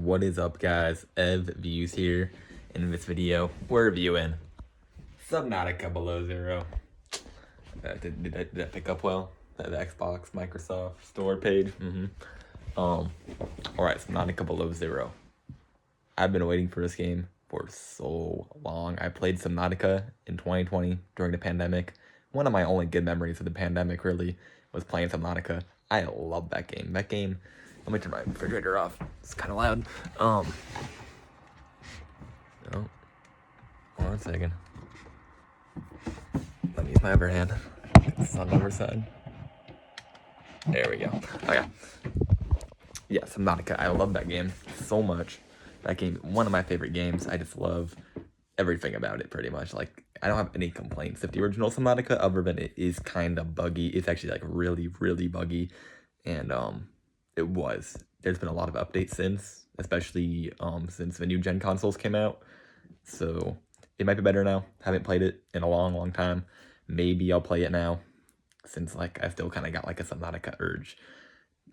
What is up, guys? Ev Views here. In this video, we're reviewing Subnautica Below Zero. Did that pick up well? The Xbox Microsoft Store page. Alright, Subnautica Below Zero. I've been waiting for this game for so long. I played Subnautica in 2020 during the pandemic. One of my only good memories of the pandemic, really, was playing Subnautica. I love that game. That game. Let me turn my refrigerator off. It's kind of loud. Oh, 1 second. Let me use my other hand. It's on the other side. There we go. Okay. Yeah, Subnautica. I love that game so much. That game, one of my favorite games. I just love everything about it, pretty much. Like, I don't have any complaints of the original Subnautica, other than it is kind of buggy. It's actually like really, really buggy, and there's been a lot of updates since, especially since the new gen consoles came out. So it might be better now. Haven't played it in a long time. Maybe I'll play it now, since like I still kind of got like a Subnautica urge.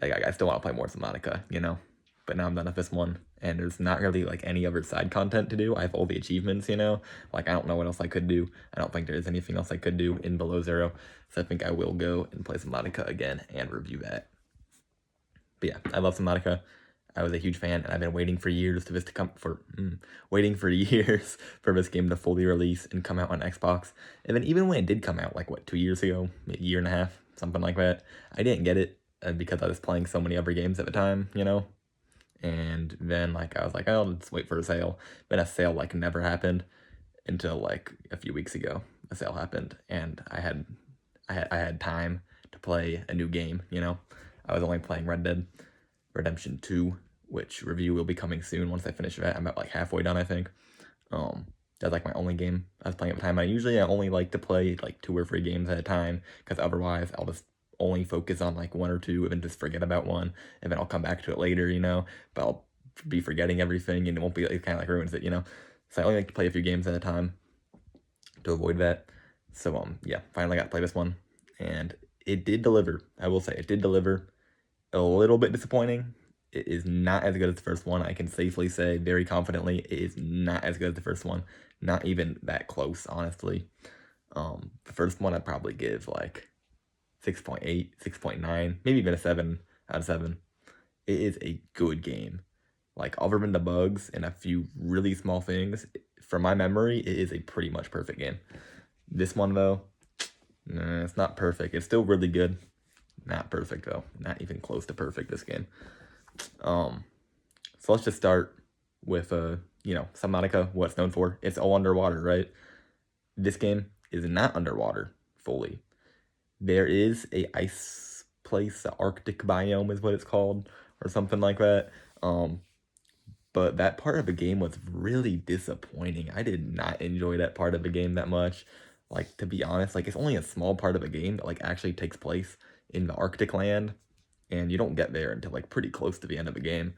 Like I still want to play more Subnautica, you know. But now I'm done with this one, and there's not really like any other side content to do. I have all the achievements, you know. Like I don't know what else I could do. I don't think there's anything else I could do in Below Zero. So I think I will go and play Subnautica again and review that. But yeah, I love Subnautica. I was a huge fan, and I've been waiting for years waiting for years for this game to fully release and come out on Xbox. And then even when it did come out, like what, 2 years ago, a year and a half, something like that, I didn't get it because I was playing so many other games at the time, you know. And then like I was like, oh, let's wait for a sale. But a sale like never happened until like a few weeks ago. A sale happened, and I had time to play a new game, you know. I was only playing Red Dead Redemption 2, which review will be coming soon once I finish that. I'm about like halfway done, I think. That's like my only game I was playing at the time. I only like to play like 2 or 3 games at a time, because otherwise I'll just only focus on like 1 or 2 and then just forget about one, and then I'll come back to it later, you know. But I'll be forgetting everything, and it kind of like ruins it, you know. So I only like to play a few games at a time to avoid that. So yeah, finally got to play this one, and it did deliver. I will say it did deliver. A little bit disappointing. It is not as good as the first one. I can safely say very confidently it is not as good as the first one. Not even that close, honestly. The first one I'd probably give like 6.8, 6.9, maybe even a 7 out of 7. It is a good game. Like, other than the bugs and a few really small things, from my memory, it is a pretty much perfect game. This one, though, it's not perfect. It's still really good. Not perfect, though. Not even close to perfect, this game. So let's just start with, Subnautica, what it's known for. It's all underwater, right? This game is not underwater fully. There is a ice place, the Arctic biome is what it's called, or something like that. But that part of the game was really disappointing. I did not enjoy that part of the game that much. Like, to be honest, like, it's only a small part of the game that, like, actually takes place in the Arctic land, and you don't get there until, like, pretty close to the end of the game.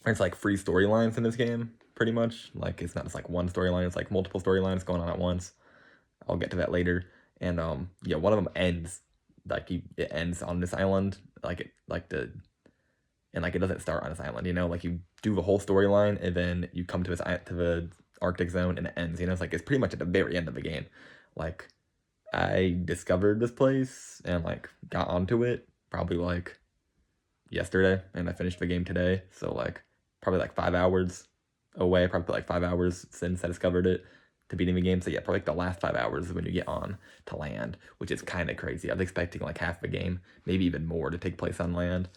It's, like, 3 storylines in this game, pretty much. Like, it's not just, like, one storyline, it's, like, multiple storylines going on at once. I'll get to that later. And, yeah, one of them ends, like, it ends on this island, it doesn't start on this island, you know? Like, you do the whole storyline, and then you come to the Arctic zone, and it ends, you know? It's pretty much at the very end of the game. Like, I discovered this place and like got onto it probably like yesterday, and I finished the game today. So like probably like 5 hours away, probably like 5 hours since I discovered it to beating the game. So yeah, probably like the last 5 hours is when you get on to land, which is kind of crazy. I was expecting like half the game, maybe even more, to take place on land.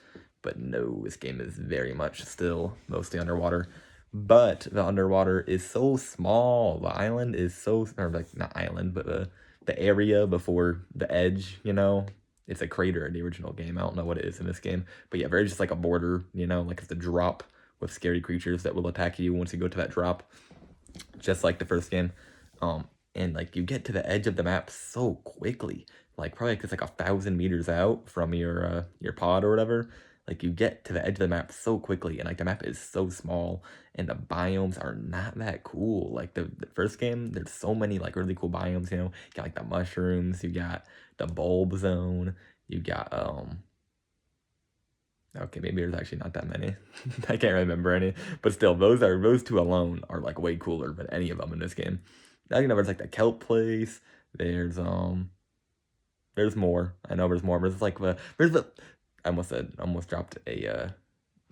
But no, this game is very much still mostly underwater. But the underwater is so small. The island is so, or like not island, but the area before the edge, you know, it's a crater in the original game. I don't know what it is in this game, but yeah, very just like a border, you know, like it's a drop with scary creatures that will attack you once you go to that drop, just like the first game. And like you get to the edge of the map so quickly, like probably just like 1,000 meters out from your pod or whatever. Like, you get to the edge of the map so quickly, and like the map is so small, and the biomes are not that cool. Like the first game, there's so many like really cool biomes, you know. You got like the mushrooms, you got the bulb zone, you got Okay, maybe there's actually not that many. I can't remember any, but still, those two alone are like way cooler than any of them in this game. I know there's like the kelp place. There's there's more. I know there's more. There's the I almost dropped a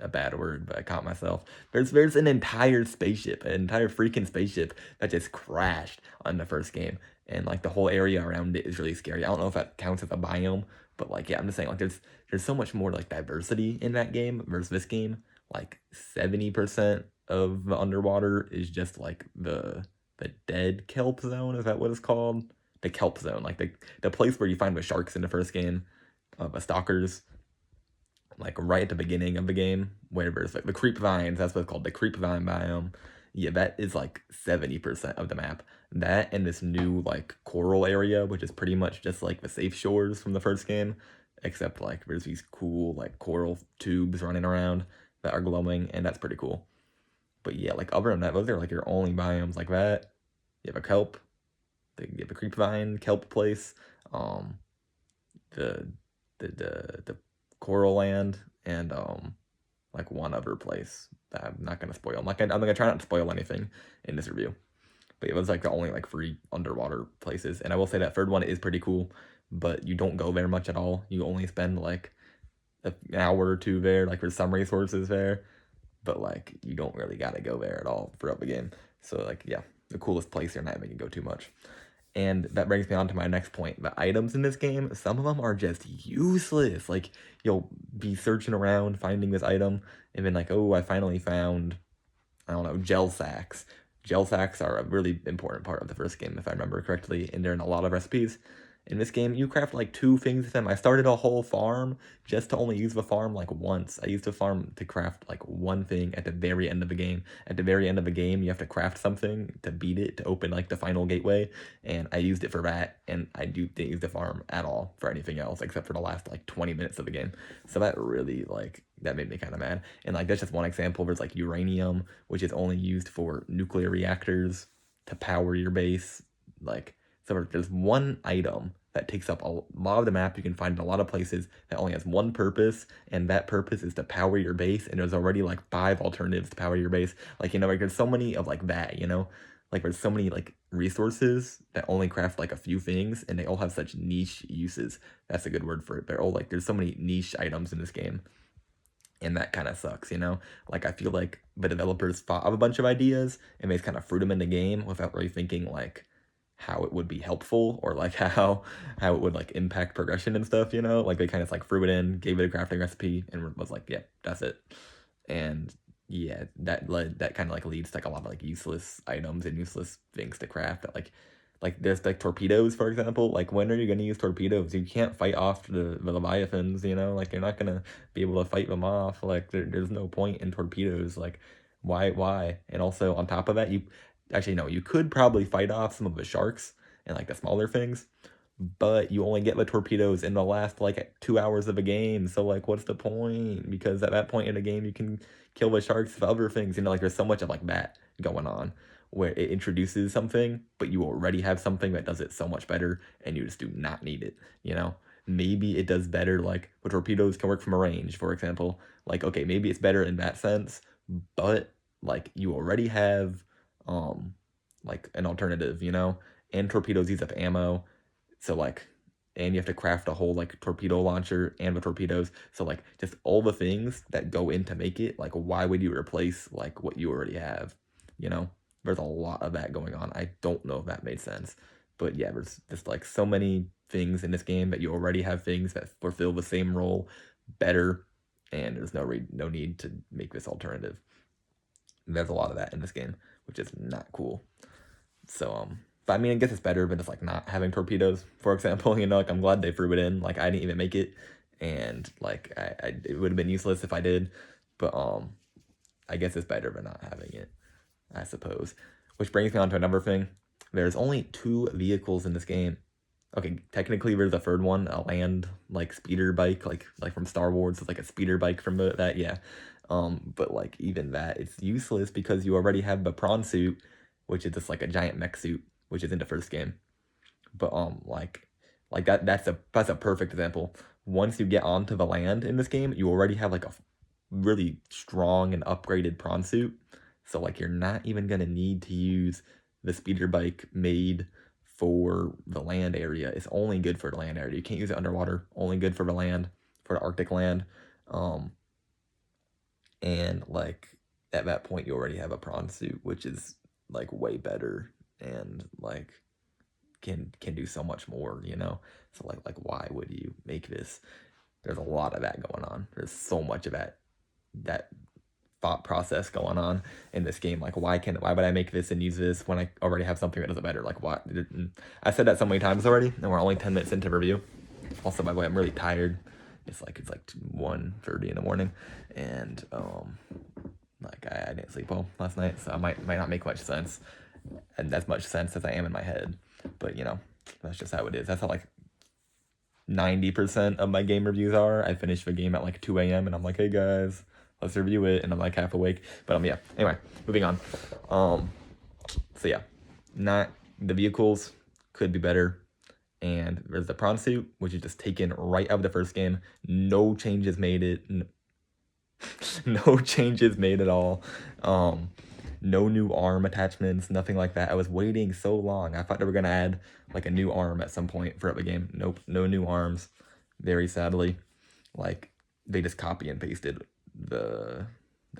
bad word, but I caught myself. There's an entire spaceship, an entire freaking spaceship that just crashed on the first game, and like the whole area around it is really scary. I don't know if that counts as a biome, but like yeah, I'm just saying like there's so much more like diversity in that game versus this game. Like 70% of the underwater is just like the dead kelp zone. Is that what it's called? The kelp zone, like the place where you find the sharks in the first game, the stalkers, like right at the beginning of the game, where there's like the creep vines. That's what it's called, the creep vine biome. Yeah, that is like 70% of the map. That and this new like coral area, which is pretty much just like the safe shores from the first game, except like there's these cool like coral tubes running around that are glowing, and that's pretty cool. But yeah, like other than that, those are like your only biomes like that. You have a kelp, you have a creep vine kelp place, um, the the coral land, and like one other place that I'm not gonna spoil. I'm gonna try not to spoil anything in this review. But it was like the only like free underwater places, and I will say that third one is pretty cool, but you don't go there much at all. You only spend like an hour or two there. Like there's some resources there, but like you don't really gotta go there at all throughout the game. So like yeah, the coolest place you're not even gonna go too much. And that brings me on to my next point. The items in this game, some of them are just useless. Like, you'll be searching around, finding this item, and then like, oh, I finally found, I don't know, gel sacks. Gel sacks are a really important part of the first game, if I remember correctly, and they're in a lot of recipes. In this game, you craft like 2 things with them. I started a whole farm just to only use the farm like once. I used the farm to craft like one thing at the very end of the game. At the very end of the game, you have to craft something to beat it, to open like the final gateway, and I used it for that, and I didn't use the farm at all for anything else except for the last like 20 minutes of the game. So that really like, that made me kind of mad. And like that's just one example. There's like uranium, which is only used for nuclear reactors to power your base. Like, so there's one item that takes up a lot of the map. You can find in a lot of places that only has one purpose, and that purpose is to power your base. And there's already like 5 alternatives to power your base. Like, you know, like there's so many of like that, you know, like there's so many like resources that only craft like a few things, and they all have such niche uses. That's a good word for it. They're all like, there's so many niche items in this game. And that kind of sucks, you know? Like, I feel like the developers thought of a bunch of ideas and they kind of threw them in the game without really thinking, like, how it would be helpful or, like, how it would, like, impact progression and stuff, you know? Like, they kind of, like, threw it in, gave it a crafting recipe, and was like, yeah, that's it. And, yeah, that kind of, like, leads to, like, a lot of, like, useless items and useless things to craft that, like there's like torpedoes, for example. Like, when are you gonna use torpedoes? You can't fight off the leviathans, you know? Like, you're not gonna be able to fight them off. Like, there's no point in torpedoes. Like, why? And also on top of that, you actually no, you could probably fight off some of the sharks and like the smaller things, but you only get the torpedoes in the last like 2 hours of a game. So like, what's the point? Because at that point in the game, you can kill the sharks for other things. You know, like there's so much of like that going on where it introduces something, but you already have something that does it so much better, and you just do not need it, you know? Maybe it does better, like, the torpedoes can work from a range, for example. Like, okay, maybe it's better in that sense, but, like, you already have, like, an alternative, you know? And torpedoes use up ammo, so, like, and you have to craft a whole, like, torpedo launcher and the torpedoes, so, like, just all the things that go in to make it, like, why would you replace, like, what you already have, you know? There's a lot of that going on. I don't know if that made sense. But yeah, there's just like so many things in this game that you already have things that fulfill the same role better, and there's no need to make this alternative. There's a lot of that in this game, which is not cool. So but I mean, I guess it's better than just like not having torpedoes, for example. You know, like I'm glad they threw it in. Like I didn't even make it, and like I it would have been useless if I did. But I guess it's better than not having it, I suppose. Which brings me on to another thing. There's only 2 vehicles in this game. Okay, technically there's a third one, a land like speeder bike, like from Star Wars. It's like a speeder bike from that, yeah. But like even that, it's useless because you already have the prawn suit, which is just like a giant mech suit, which is in the first game. But like that's a perfect example. once you get onto the land in this game, you already have like a really strong and upgraded prawn suit. So like you're not even gonna need to use the speeder bike made for the land area. It's only good for the land area. You can't use it underwater. Only good for the land, for the Arctic land. And like at that point you already have a prawn suit, which is like way better and like can do so much more, you know? So like why would you make this? There's a lot of that going on. There's so much of that thought process going on in this game. Like why would I make this and use this when I already have something that does it better? Like what? I said that so many times already, and we're only 10 minutes into review. Also, by the way, I'm really tired. It's like 1:30 in the morning, and like I didn't sleep well last night, so I might not make much sense, and as much sense as I am in my head. But you know, that's just how it is. That's how like 90% of my game reviews are. I finish the game at like 2 a.m. and I'm like, hey guys, let's review it, and I'm like half awake. But yeah. Anyway, moving on. So yeah, not the vehicles could be better. And there's the prawn suit, which is just taken right out of the first game. No changes made it. No changes made at all. No new arm attachments, nothing like that. I was waiting so long. I thought they were gonna add like a new arm at some point throughout the game. Nope, no new arms. Very sadly, like they just copy and pasted the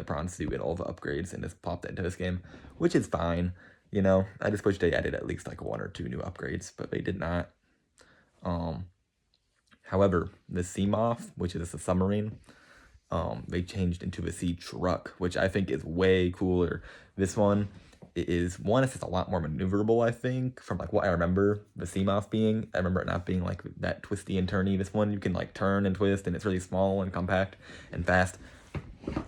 prawn suit and all the upgrades and just popped it into this game, which is fine. You know, I just wish they added at least like 1 or 2 new upgrades, but they did not. However, the Seamoth, which is a submarine, they changed into a sea truck, which I think is way cooler. This one is it's just a lot more maneuverable, I think, from like what I remember the Seamoth being. I remember it not being like that twisty and turny. This one you can like turn and twist, and it's really small and compact and fast.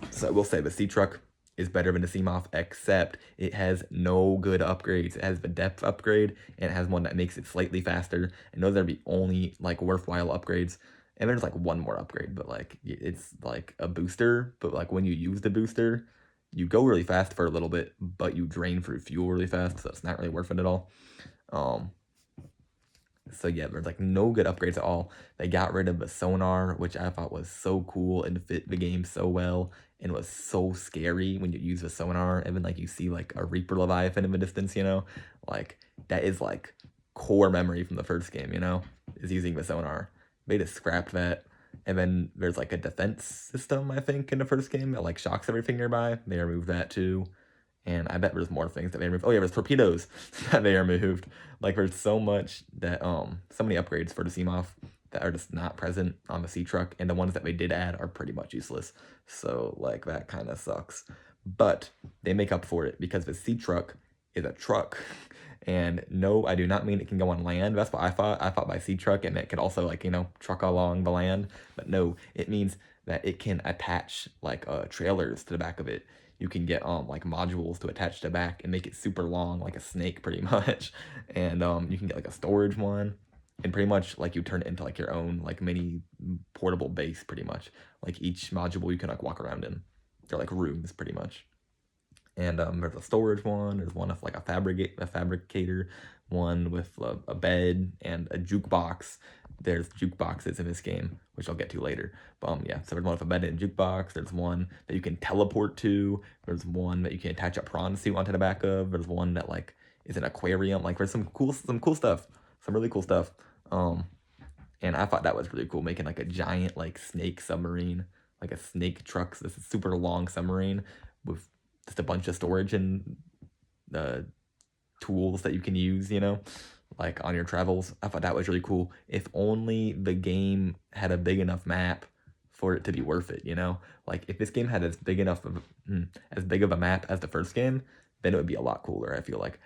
So I will say the sea truck is better than the Seamoth, except it has no good upgrades. It has the depth upgrade, and it has one that makes it slightly faster, and those are the only like worthwhile upgrades. And there's like one more upgrade, but like it's like a booster, but like when you use the booster, you go really fast for a little bit, but you drain through fuel really fast, so it's not really worth it at all. So yeah, there's like no good upgrades at all. They got rid of the sonar, which I thought was so cool and fit the game so well, and was so scary when you use the sonar. Even like you see like a Reaper Leviathan in the distance, you know, like that is like core memory from the first game, you know, is using the sonar. They just scrapped that. And then there's like a defense system, I think, in the first game that like shocks everything nearby. They removed that too. And I bet there's more things that they removed. Oh yeah, there's torpedoes that they removed. Like there's so much that so many upgrades for the Seamoth that are just not present on the sea truck, and the ones that they did add are pretty much useless. So like that kind of sucks. But they make up for it because the sea truck is a truck. And no, I do not mean it can go on land. That's what I thought. I thought by sea truck and it could also like, you know, truck along the land. But no, it means that it can attach like trailers to the back of it. You can get like modules to attach to the back and make it super long, like a snake pretty much. And you can get like a storage one, and pretty much like you turn it into like your own like mini portable base pretty much. Like each module you can like walk around in. They're like rooms pretty much. And there's a storage one. There's one with like a fabricator, one with a bed and a jukebox. There's jukeboxes in this game, which I'll get to later. But yeah, so there's one with a bed and a jukebox. There's one that you can teleport to. There's one that you can attach a prawn suit onto the back of. There's one that like is an aquarium. Like there's some cool stuff, some really cool stuff. And I thought that was really cool, making like a giant like snake submarine, like a snake truck. This is super long submarine with just a bunch of storage and the tools that you can use, you know, like on your travels. I thought that was really cool. If only the game had a big enough map for it to be worth it, you know? Like if this game had as big of a map as the first game, then it would be a lot cooler, I feel like.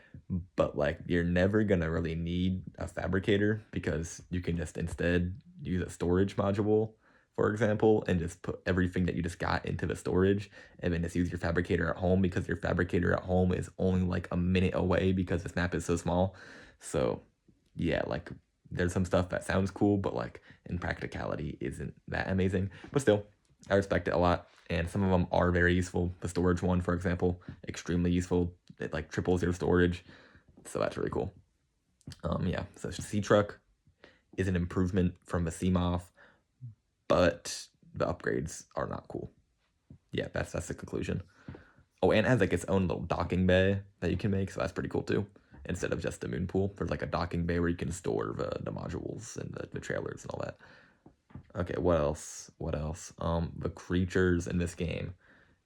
But like you're never gonna really need a fabricator because you can just instead use a storage module, for example, and just put everything that you just got into the storage, and then just use your fabricator at home, because your fabricator at home is only like a minute away because this map is so small. So yeah, like there's some stuff that sounds cool, but like in practicality isn't that amazing. But still, I respect it a lot, and some of them are very useful. The storage one, for example, extremely useful. It like triples your storage, so that's really cool. Yeah, so Sea Truck is an improvement from the Seamoth, but the upgrades are not cool. Yeah, that's the conclusion. Oh, and it has like its own little docking bay that you can make, so that's pretty cool too. Instead of just the moon pool, there's like a docking bay where you can store the modules and the trailers and all that. Okay, what else? What else? The creatures in this game.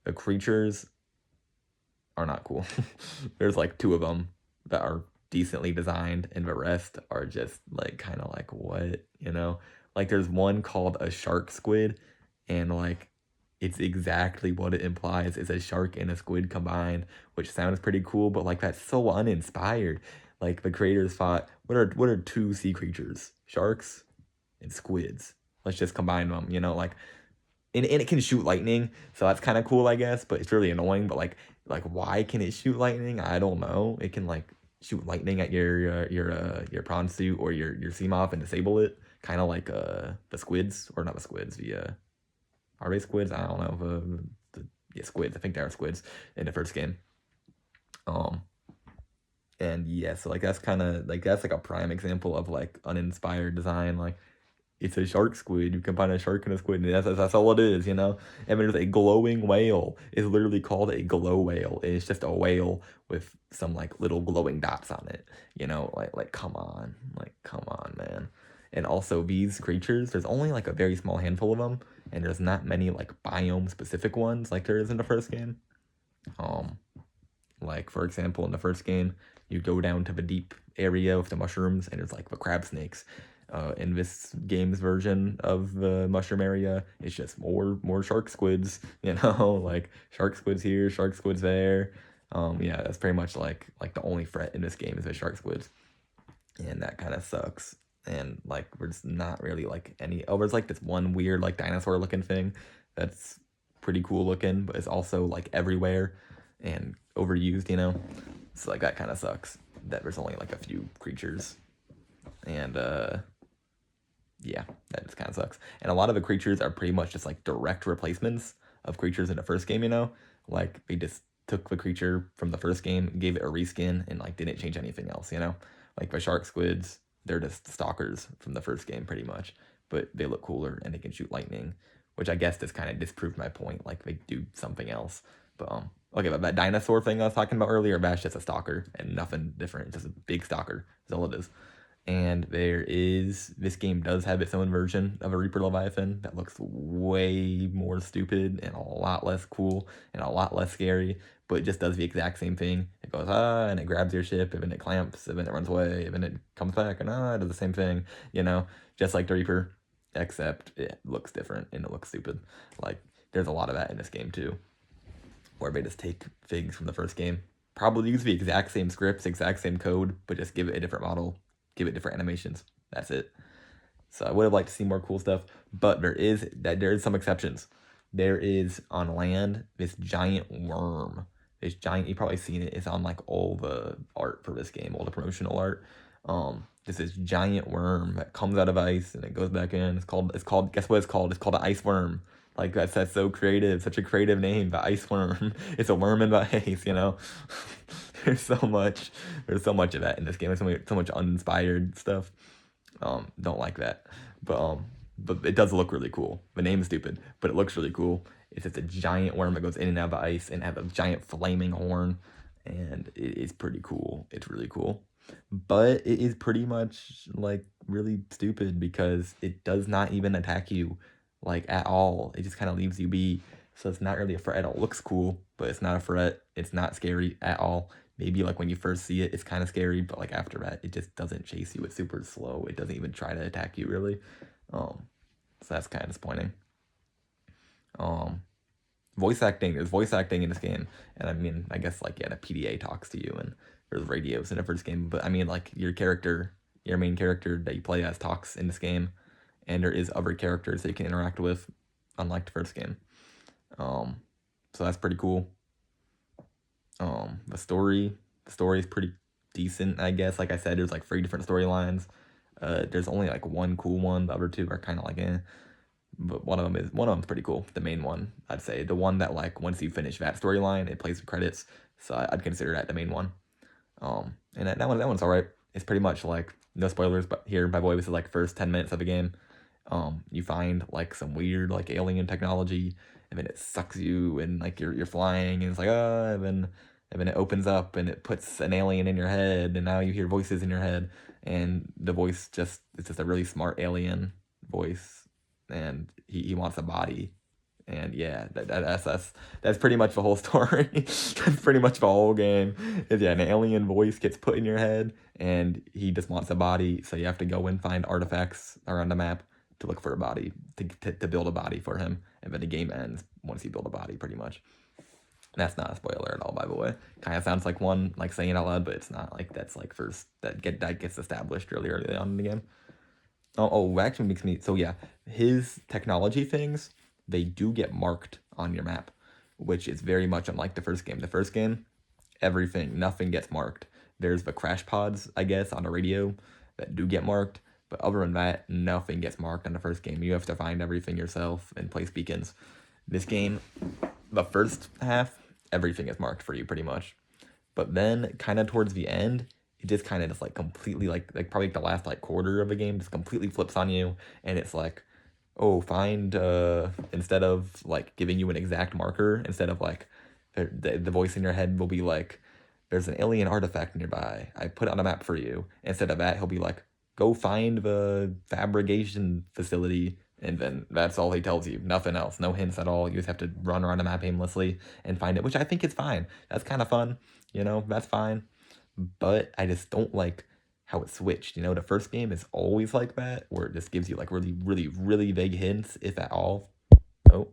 The creatures are not cool. There's like 2 of them that are decently designed, and the rest are just like kind of like what, you know? Like there's one called a shark squid, and like it's exactly what it implies. It's a shark and a squid combined, which sounds pretty cool, but like that's so uninspired. Like the creators thought, what are 2 sea creatures? Sharks and squids. Let's just combine them, you know, like and it can shoot lightning, so that's kind of cool, I guess, but it's really annoying. But like why can it shoot lightning? I don't know. It can like shoot lightning at your prawn suit or your sea moth and disable it, kind of like the squids, or not the squids, the are they squids? I don't know. Yeah, squids. I think they are squids in the first game. And yeah, so like that's kind of like that's like a prime example of like uninspired design. Like it's a shark squid. You combine a shark and a squid, and that's all it is, you know? And there's a glowing whale. It's literally called a glow whale. It's just a whale with some like little glowing dots on it, you know? Like come on. Like, come on, man. And also these creatures, there's only like a very small handful of them, and there's not many like biome specific ones like there is in the first game. Like for example, in the first game, you go down to the deep area with the mushrooms, and there's like the crab snakes. In this game's version of the mushroom area, it's just more shark squids, you know, like shark squids here, shark squids there. Yeah, that's pretty much like the only threat in this game is the shark squids, and that kind of sucks. And like there's not really like any. Oh, there's like this one weird like dinosaur looking thing that's pretty cool looking, but it's also like everywhere and overused, you know. So like that kind of sucks that there's only like a few creatures, and yeah, that just kind of sucks. And a lot of the creatures are pretty much just like direct replacements of creatures in the first game, you know? Like they just took the creature from the first game, gave it a reskin, and like didn't change anything else, you know? Like the shark squids, they're just stalkers from the first game pretty much, but they look cooler and they can shoot lightning, which I guess just kind of disproved my point. Like they do something else. But okay, but that dinosaur thing I was talking about earlier, that's just a stalker and nothing different. Just a big stalker. That's all it is. And this game does have its own version of a Reaper Leviathan that looks way more stupid and a lot less cool and a lot less scary, but it just does the exact same thing. It goes, and it grabs your ship, and then it clamps, and then it runs away, and then it comes back, and it does the same thing, you know, just like the Reaper, except it looks different and it looks stupid. Like, there's a lot of that in this game too, where they just take things from the first game, probably use the exact same scripts, exact same code, but just give it a different model. Give it different animations. That's it. So I would have liked to see more cool stuff, but there is some exceptions. There is on land this giant worm. This giant, you've probably seen it. It's on like all the art for this game, all the promotional art. This giant worm that comes out of ice and it goes back in. It's called. Guess what it's called? It's called an ice worm. Like that's so creative, such a creative name, the ice worm. It's a worm in the ice, you know. There's so much of that in this game. There's so much uninspired stuff. Don't like that, but it does look really cool. The name is stupid, but it looks really cool. It's just a giant worm that goes in and out of the ice and has a giant flaming horn, and it is pretty cool. It's really cool, but it is pretty much like really stupid because it does not even attack you like at all. It just kind of leaves you be. So it's not really a threat. It looks cool, but it's not a threat. It's not scary at all. Maybe like when you first see it, it's kind of scary, but like after that, it just doesn't chase you. It's super slow. It doesn't even try to attack you really. So that's kind of disappointing. Voice acting. There's voice acting in this game, and I mean, I guess like yeah, the PDA talks to you, and there's radios in the first game. But I mean, like your main character that you play as talks in this game, and there is other characters that you can interact with, unlike the first game. So that's pretty cool. The story is pretty decent, I guess. Like I said, there's like 3 different storylines. There's only like one cool one. The other 2 are kind of like but one of them's pretty cool. The main one, I'd say, the one that like once you finish that storyline, it plays the credits. So I'd consider that the main one. And that one's alright. It's pretty much like no spoilers, but here by the way, this is like first 10 minutes of the game. You find like some weird like alien technology, and then it sucks you, and like you're flying, and it's like and then it opens up and it puts an alien in your head, and now you hear voices in your head, and the voice just it's just a really smart alien voice, and he wants a body, and yeah, that's pretty much the whole story. That's pretty much the whole game. Is yeah, an alien voice gets put in your head, and he just wants a body. So you have to go and find artifacts around the map to look for a body to build a body for him, and then the game ends once you build a body, pretty much. That's not a spoiler at all, by the way. Kind of sounds like one, like saying it out loud, but it's not. Like that's like first that gets established really early on in the game. Actually makes me so yeah. His technology things they do get marked on your map, which is very much unlike the first game. The first game, nothing gets marked. There's the crash pods, I guess, on the radio that do get marked, but other than that, nothing gets marked on the first game. You have to find everything yourself and place beacons. This game, the first half, everything is marked for you pretty much. But then, kind of towards the end, it just kind of just like completely like probably like the last like quarter of the game just completely flips on you, and it's like, oh, find instead of like giving you an exact marker, instead of like the voice in your head will be like, there's an alien artifact nearby. I put it on a map for you. Instead of that, he'll be like, go find the fabrication facility. And then that's all he tells you. Nothing else. No hints at all. You just have to run around the map aimlessly and find it, which I think is fine. That's kind of fun. That's fine. But I just don't like how it switched. The first game is always like that, where it just gives you like really, really, really vague hints, if at all. Oh,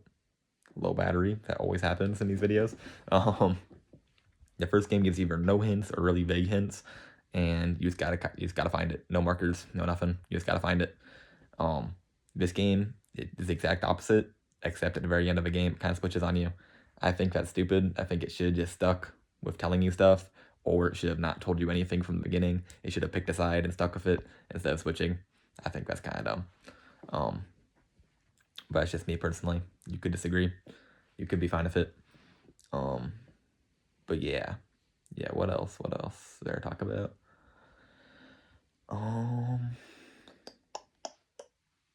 low battery. That always happens in these videos. The first game gives either no hints or really vague hints, and you just gotta find it. No markers, no nothing. You just gotta find it. This game is the exact opposite, except at the very end of the game, it kind of switches on you. I think that's stupid. I think it should have just stuck with telling you stuff, or it should have not told you anything from the beginning. It should have picked a side and stuck with it instead of switching. I think that's kind of dumb. But it's just me personally. You could disagree. You could be fine with it. But yeah. What else? What else is there to talk about?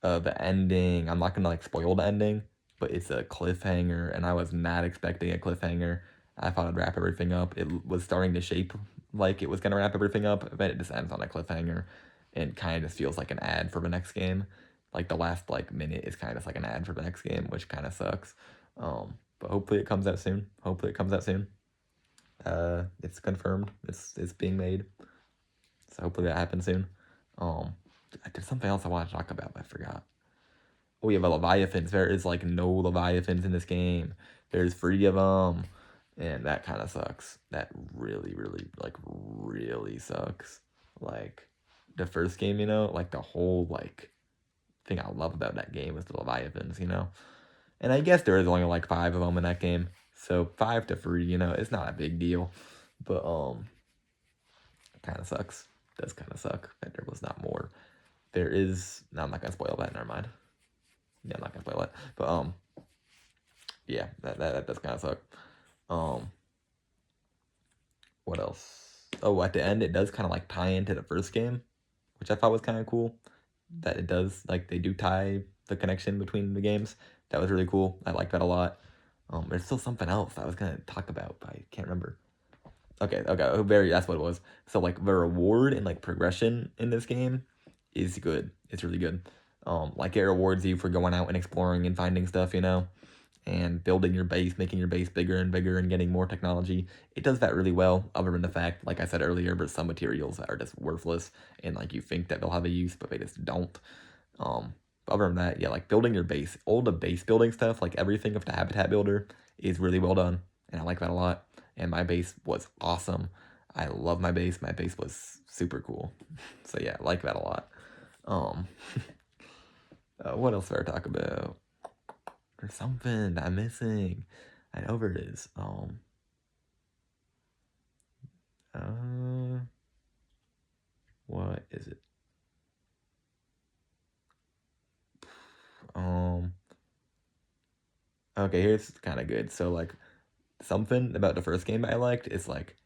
The ending. I'm not gonna like spoil the ending, but it's a cliffhanger, and I was not expecting a cliffhanger. I thought it'd wrap everything up. It was starting to shape like it was gonna wrap everything up, but it just ends on a cliffhanger, and kind of just feels like an ad for the next game. Like the last like minute is kind of like an ad for the next game, which kind of sucks. But hopefully it comes out soon. It's confirmed. It's being made. So hopefully that happens soon. There's something else I want to talk about, but I forgot. Oh, yeah, but leviathans. There is like no leviathans in this game. There's 3 of them, and that kind of sucks. That really, really, like really sucks. Like the first game, like the whole like thing I love about that game is the leviathans, And I guess there is only like 5 of them in that game, so 5 to 3, it's not a big deal. But kind of sucks. It does kind of suck that there was not more. There is. No, I'm not gonna spoil that. Never mind. Yeah, I'm not gonna spoil it. But yeah, that does kind of suck. What else? Oh, at the end, it does kind of like tie into the first game, which I thought was kind of cool. That it does like they do tie the connection between the games. That was really cool. I like that a lot. There's still something else I was gonna talk about, but I can't remember. Okay, that's what it was. So like the reward and like progression in this game is good. It's really good. Like it rewards you for going out and exploring and finding stuff, and building your base, making your base bigger and bigger and getting more technology. It does that really well, other than the fact, like I said earlier, there's some materials that are just worthless and like you think that they'll have a use, but they just don't. Other than that, yeah, like building your base, all the base building stuff, like everything of the habitat builder is really well done, and I like that a lot. And my base was awesome. I love my base. My base was super cool. So yeah, I like that a lot. What else did I talk about? There's something I'm missing. I know there is. What is it? Okay, here's kind of good. So like, something about the first game I liked is like,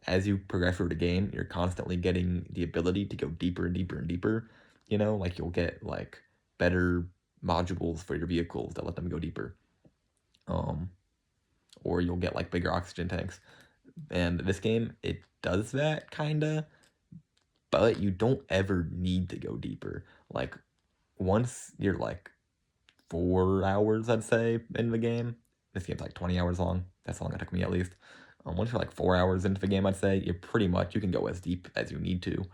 as you progress through the game, you're constantly getting the ability to go deeper and deeper and deeper. Like you'll get like better modules for your vehicles that let them go deeper. Or you'll get like bigger oxygen tanks. And this game, it does that kinda, but you don't ever need to go deeper. Like once you're like 4 hours, I'd say, in the game. This game's like 20 hours long. That's how long it took me at least. Once you're like 4 hours into the game, I'd say you can go as deep as you need to,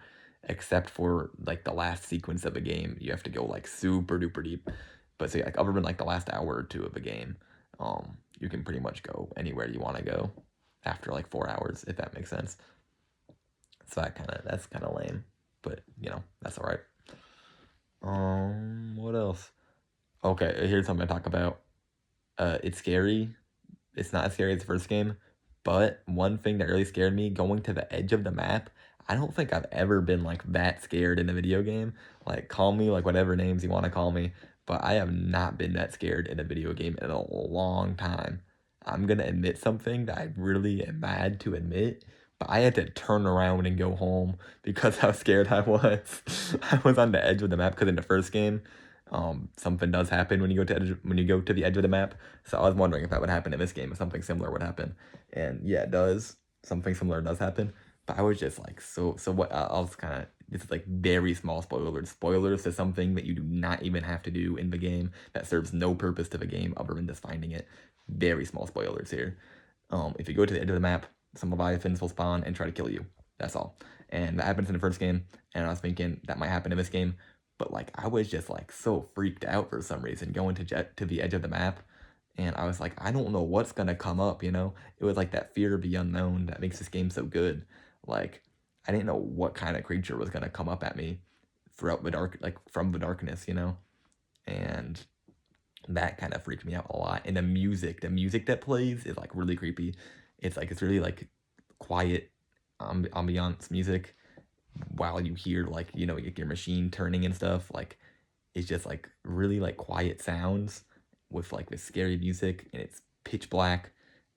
except for like the last sequence of the game. You have to go like super duper deep. But say like other than like the last hour or two of the game, you can pretty much go anywhere you want to go after like 4 hours, if that makes sense. So that's kind of lame, but that's all right. What else? Okay, here's something to talk about. It's scary. It's not as scary as the first game, but one thing that really scared me going to the edge of the map. I don't think I've ever been like that scared in a video game. Like call me like whatever names you want to call me, but I have not been that scared in a video game in a long time. I'm gonna admit something that I really am mad to admit, but I had to turn around and go home because how scared I was. I was on the edge of the map because in the first game, something does happen when you go to the edge of the map. So I was wondering if that would happen in this game, if something similar would happen. And yeah, it does. Something similar does happen. But I was just like, so what? I was kind of, this is like very small spoilers. Spoilers to something that you do not even have to do in the game that serves no purpose to the game other than just finding it. Very small spoilers here. If you go to the edge of the map, some leviathans will spawn and try to kill you. That's all. And that happens in the first game. And I was thinking that might happen in this game. But like I was just like so freaked out for some reason going to the edge of the map, and I was like, I don't know what's gonna come up. It was like that fear of the unknown that makes this game so good. Like I didn't know what kind of creature was gonna come up at me throughout the dark, like from the darkness, and that kind of freaked me out a lot. And the music that plays is like really creepy. It's really like quiet ambiance music while you hear like your machine turning and stuff. Like it's just like really like quiet sounds with like this scary music, and it's pitch black,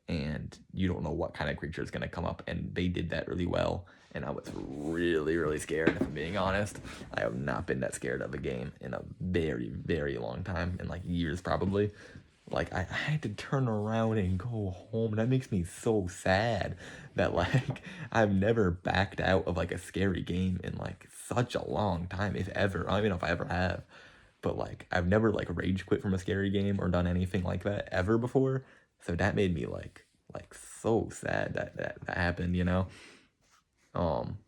and you don't know what kind of creature is going to come up, and they did that really well. And I was really really scared, if I'm being honest. I have not been that scared of a game in a very very long time, in like years probably. Like I had to turn around and go home. That makes me so sad that like I've never backed out of like a scary game in like such a long time, if ever. I don't even know if I ever have. But like I've never like rage quit from a scary game or done anything like that ever before. So that made me like so sad that happened. Um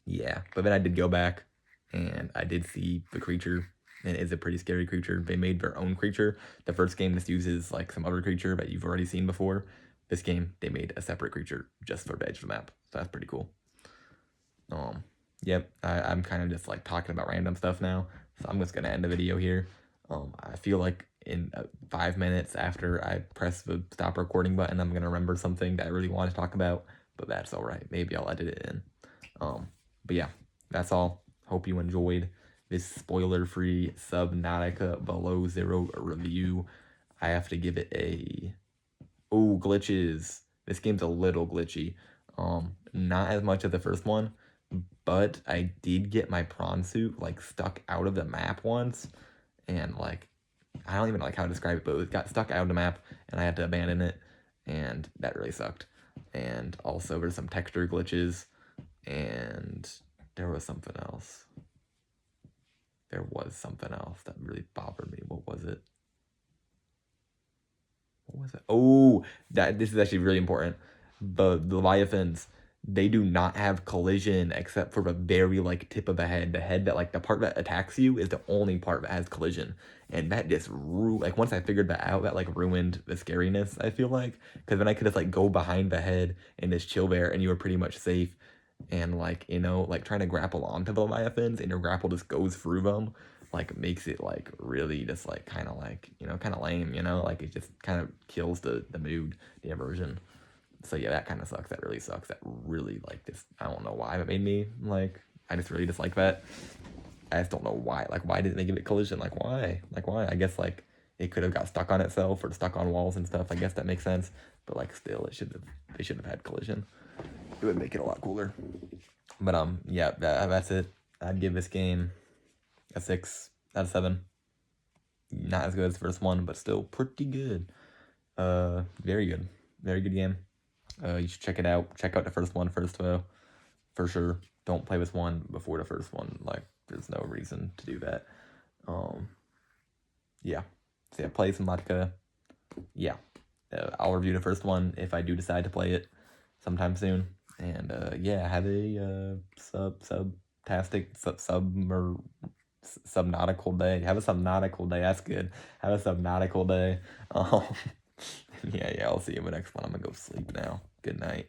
yeah, but then I did go back and I did see the creature, and it's a pretty scary creature. They made their own creature. The first game just uses like some other creature that you've already seen before. This game they made a separate creature just for the edge of the map. So that's pretty cool. Yep, I'm kind of just like talking about random stuff now. So I'm just gonna end the video here. I feel like in 5 minutes after I press the stop recording button, I'm gonna remember something that I really want to talk about, but that's all right. Maybe I'll edit it in. But yeah, that's all. Hope you enjoyed this spoiler-free Subnautica Below Zero review. I have to give it a... Oh, glitches. This game's a little glitchy. Not as much as the first one, but I did get my prawn suit like stuck out of the map once, and like I don't even know like how to describe it, but it got stuck out of the map and I had to abandon it, and that really sucked. And also there's some texture glitches, and there was something else. There was something else that really bothered me. What was it? What was it? Oh, this is actually really important. The leviathans, they do not have collision except for the very like tip of the head. The head that like the part that attacks you is the only part that has collision, and that just like once I figured that out, that like ruined the scariness. I feel like because then I could just like go behind the head and just chill there, and you were pretty much safe. And like like trying to grapple onto the leviathans, and your grapple just goes through them, like makes it like really just like kind of like kind of lame, like it just kind of kills the mood, the immersion. So yeah, that kind of sucks. That really sucks. That really like this. I don't know why it made me like. I just really dislike that. I just don't know why. Like, why didn't they give it collision? Like, why? Like, why? I guess like it could have got stuck on itself or stuck on walls and stuff. I guess that makes sense. But like, still, they should have had collision. It would make it a lot cooler. But yeah, that's it. I'd give this game a 6 out of 7. Not as good as the first one, but still pretty good. Very good. Very good game. You should check it out. Check out the first one first, though. For sure. Don't play this one before the first one. Like, there's no reason to do that. Yeah. So yeah, play Subnautica. Yeah. I'll review the first one if I do decide to play it sometime soon. And yeah, have a subnautical day. Have a subnautical day. That's good. Have a subnautical day. Yeah, I'll see you in the next one. I'm gonna go sleep now. Good night.